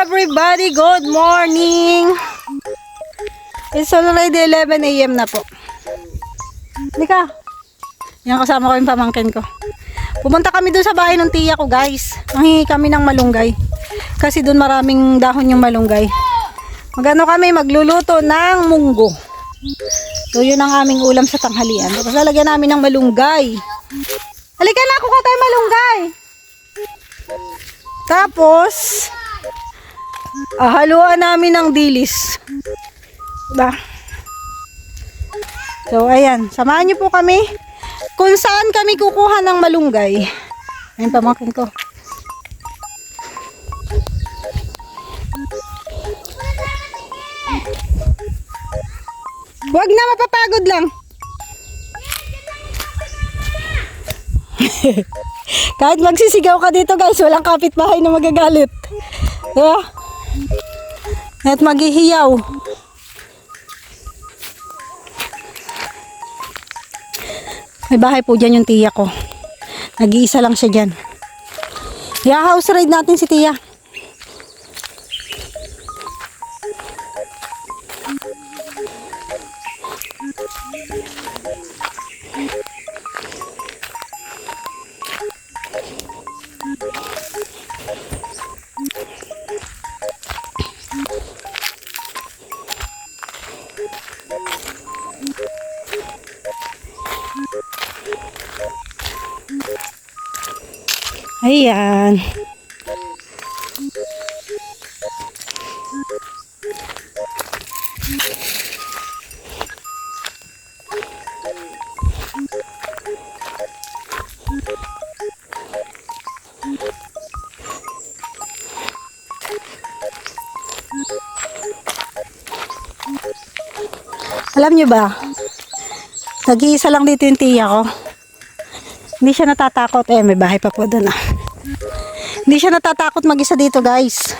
everybody, good morning. It's already 11 AM na po. Halika. Yan, kasama ko yung pamangkin ko. Pumunta kami doon sa bahay ng tiya ko, guys. Manghingi kami ng malunggay. Kasi doon maraming dahon yung malunggay. Magano kami, magluluto ng munggo. So yun ang aming ulam sa tanghalian. Tapos lalagyan namin ng malunggay. Halika na, kuha tayo malunggay. Tapos haluan namin ng dilis. Diba? So ayan, samahan niyo po kami kung saan kami kukuha ng malunggay. Ayun, pamangkin ko. Huwag na, mapapagod lang. Kahit magsisigaw ka dito, guys, walang kapitbahay na magagalit. Diba? At maghihiyaw. May bahay po dyan yung tiya ko. Nag-iisa lang siya dyan. I-house ride natin si tiya. Ayan. Alam niyo ba? Nag-iisa lang dito yung tiya ko. Hindi siya natatakot. May bahay pa po doon. Hindi siya natatakot mag-isa dito, guys.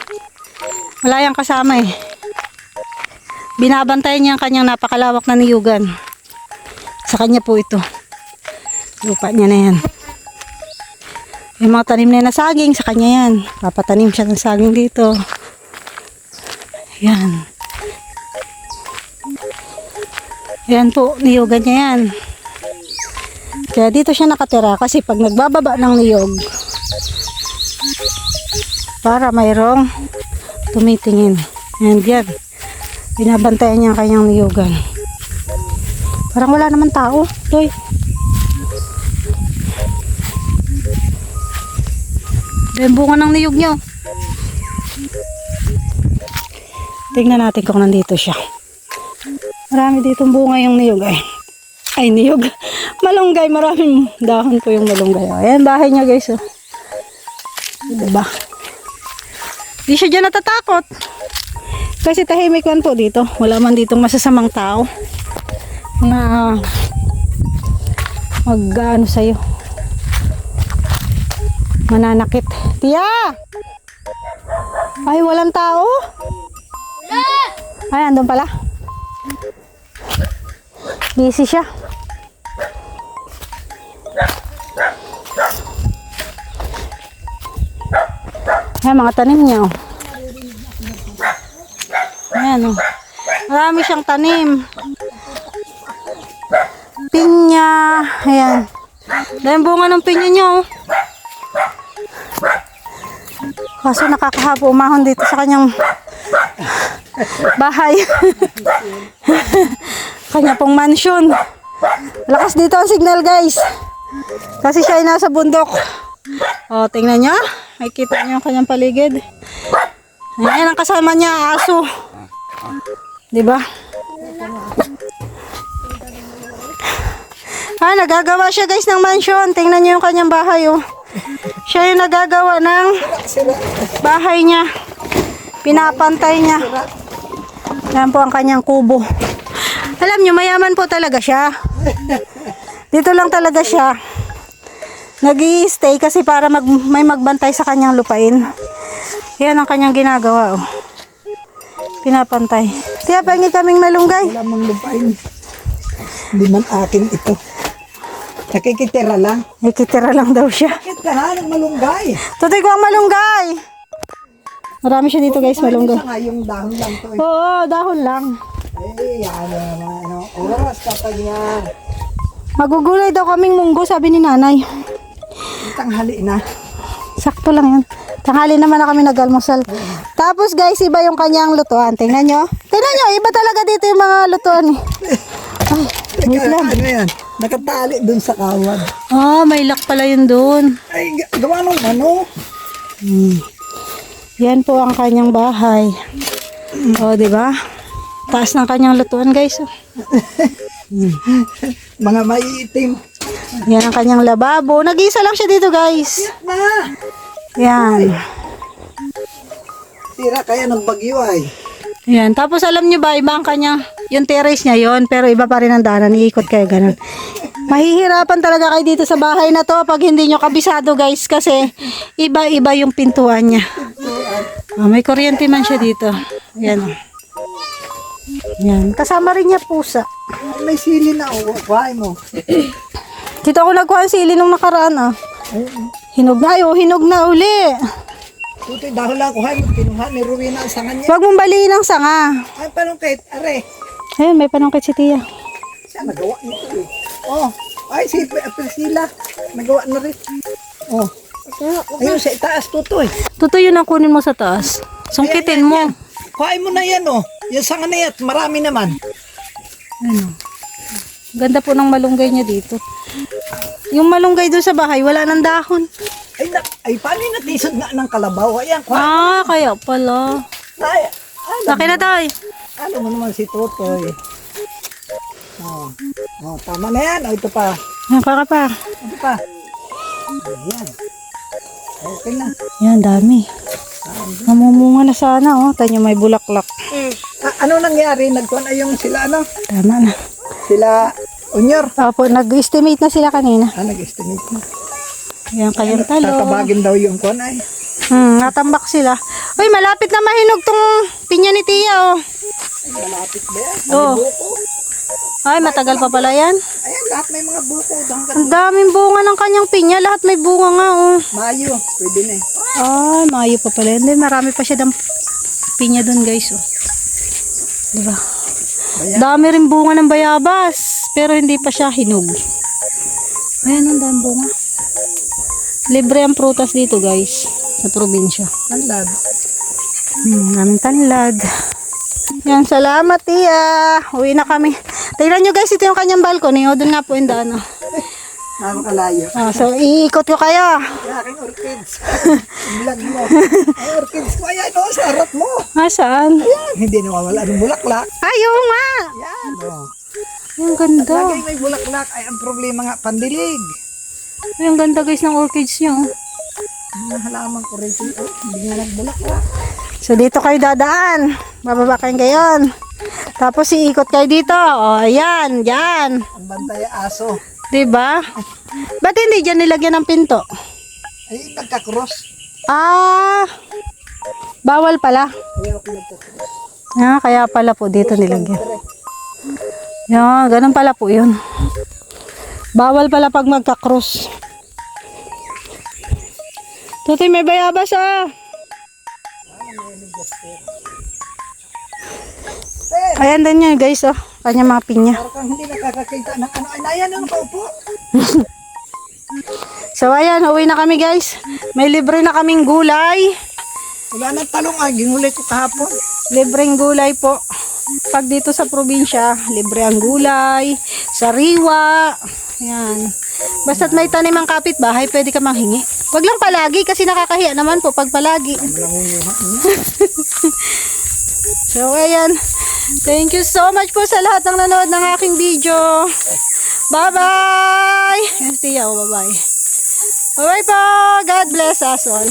Wala yang kasama eh. Binabantayan niya ang kanyang napakalawak na niyugan. Sa kanya po ito. Lupa niya na yan. Yung mga tanim na yan na saging, sa kanya yan. Papatanim siya ng saging dito. Yan. Yan po, niyugan niya yan. Kaya dito siya nakatira kasi pag nagbababa ng niyog, para mayroong tumitingin. And yan, binabantayan niya ang kanyang niyugan. Parang wala naman tao. Toy. Yung bunga ng niyog niyo. Tingnan natin kung nandito siya. Marami ditong bunga yung niyog ay niyog. Malunggay, maraming dahon po yung malunggay. Ayan, bahay niya, guys. Diba? Di siya dyan natatakot. Kasi tahimik man po dito. Wala man ditong masasamang tao na mag-ano sa'yo. Mananakit. Tiya! Ay, walang tao? Ay, andun pala. Busy siya. Ayan, mga tanim niya. Ayan, marami siyang tanim. Pinya. Ayan. Dahil bunga ng pinya niya. Kaso nakakahapo umahon dito sa kanyang bahay. Kanya pong mansion. Lakas dito ang signal, guys. Kasi siya ay nasa bundok. O, tingnan niya. Makikita niyo ang kanyang paligid. Ayan ang kasama niya, aso. Diba? Nagagawa siya, guys, ng mansion. Tingnan niyo yung kanyang bahay, oh. Siya yung nagagawa ng bahay niya. Pinapantay niya. Yan po ang kanyang kubo. Alam niyo, mayaman po talaga siya. Dito lang talaga siya nag-i-stay kasi para may magbantay sa kanyang lupain. Yan ang kanyang ginagawa, oh. Pinapantay. Kaya pahingi kaming malunggay. Wala mang lupain. Hindi man akin ito. Nakikitira lang. Nakikitira lang daw siya. Bakit ka ng malunggay? Tutoy ko ang malunggay. Marami siya dito guys, malunggay. Isa nga yung dahon lang to. Oo, dahon lang. Ay, ano, oras kapag yan. Magugulay daw kaming munggo, sabi ni nanay. Tanghali na. Sakto lang yan. Tanghali naman na kami nag-almusal. Tapos guys, iba yung kanyang lutuan. Tingnan nyo. Tingnan nyo, iba talaga dito yung mga lutuan. Ay, wait Teka, lang. ano yan? Nakatali dun sa kawad. Ah, may lock pala yun doon. Ay, gawa nung ano? Yan po ang kanyang bahay. O, di ba? Taas ng kanyang lutuan, guys. Oh. Mga maiitim. Yan ang kanyang lababo. Nag-isa lang siya dito, guys. Na! Yan. Tira kaya ng bagyo ay. Yan. Tapos alam nyo ba, iba ang kanyang, yung terrace niya yon, pero iba pa rin ang daanan. Iikot kayo, ganun. Mahihirapan talaga kayo dito sa bahay na to pag hindi nyo kabisado, guys, kasi iba-iba yung pintuan niya. May kuryente man siya dito. Yan. Yan. Kasama rin niya pusa. May sili na o. Kuhain mo. Dito ako nagkuha ng sili nung nakaraan, ah. Hinog na, hinog na uli. Tutoy, dahil lang kuhain mo. Kinuha ni Rowena ang sanga niya. Huwag mong baliin ang sanga. Ay, parang kahit, are. Ayun, may panungkit si Tia. Siya nagawa nito eh. Oh, ay si Priscilla. Nagawa na rin. Oh. Ayun sa itaas, Tutoy. Tutoy yun ang kunin mo sa taas. Sungkitin mo. Kuhain mo na yan oh. Yung sanga na yan, marami naman. Ano? Ganda po ng malunggay niya dito. Yung malunggay doon sa bahay, wala ng dahon. Ay paano yung natisod nga ng kalabaw? Ayan, Ah, kaya pala. Ay, Laki na tayo. ano mo naman si Tutoy. Oh, oh, tama na yan. Oh, ito pa. Para pa. Ito pa. Ayan. Okay na. Yan, dami. Namumunga na sana, oh. Tanyo may bulaklak. Ano nangyari? Nagkuhan ay yung sila ano? Tama na. Sila Unyor. Opo, nag-estimate na sila kanina. Nag-estimate na. Yan, kayang talo. Tatabagin daw yung kuhan ay. Natambak sila. Uy, malapit na mahinog tong pinya ni Tia, oh. Malapit ba yan? Oh. Ay, matagal pa pala yan. Ayan, lahat may mga buko. Ang daming bunga ng kanyang pinya. Lahat may bunga nga, oh. Mayo, pwede na eh. Ay, Mayo pa pala. Hindi, marami pa siya ng pinya doon, guys, oh. Diba? Dami rin bunga ng bayabas. Pero hindi pa siya hinog. Ayan, ang daming bunga. Libre ang prutas dito, guys. Sa probinsya. Tanlad. Naming tanlad. Yan, salamat, Tia. Uwi na kami. Tingnan nyo, guys, ito yung kanyang balcony. O, doon nga po yung daan, oh. Nakakalayo. So, iikot ko kayo. Yung aking orchids. Vlog mo. Ay, orchids ko. Ayan, oh, sa harap mo. Saan? Ayan. Hindi nawawala ng bulaklak. Ayaw nga. Ayan, oh. Ang ganda. Lagi may bulaklak ay ang problema nga, pandilig. Ay, ang ganda, guys, ng orchids nyo. Mga halaman ko rin ito. Hindi nga nagbulaklak. So, dito kayo dadaan. Bababa kayo ngayon. Tapos, iikot kayo dito. O, ayan, dyan. Ang bantay aso. Diba? Ba't hindi dyan nilagyan ng pinto? Ay, nagkakross. Ah, bawal pala. Kaya ako nagkakross. Kaya pala po dito nilagyan. Yan, ganun pala po yun. Bawal pala pag magka-cross. Tutoy, may bayabas, ah. Ayan din yun, guys, oh. Kanya mga pinya. Parang hindi nakakakita ng ano. Ay, ayan, ano kaupo? So, ayan, uwi na kami, guys. May libre na kaming gulay. Wala nang talong ay, ginulay ko kahapon. Libreng gulay po. Pag dito sa probinsya, libre ang gulay, sariwa. Yan. Basta't may tanim ang kapitbahay, pwede ka manghingi. Wag lang palagi kasi nakakahiya naman po pag palagi. So, ayan. Thank you so much po sa lahat ng nanood ng aking video. Bye-bye! Yes, Tia, bye-bye. Bye-bye po! God bless us all.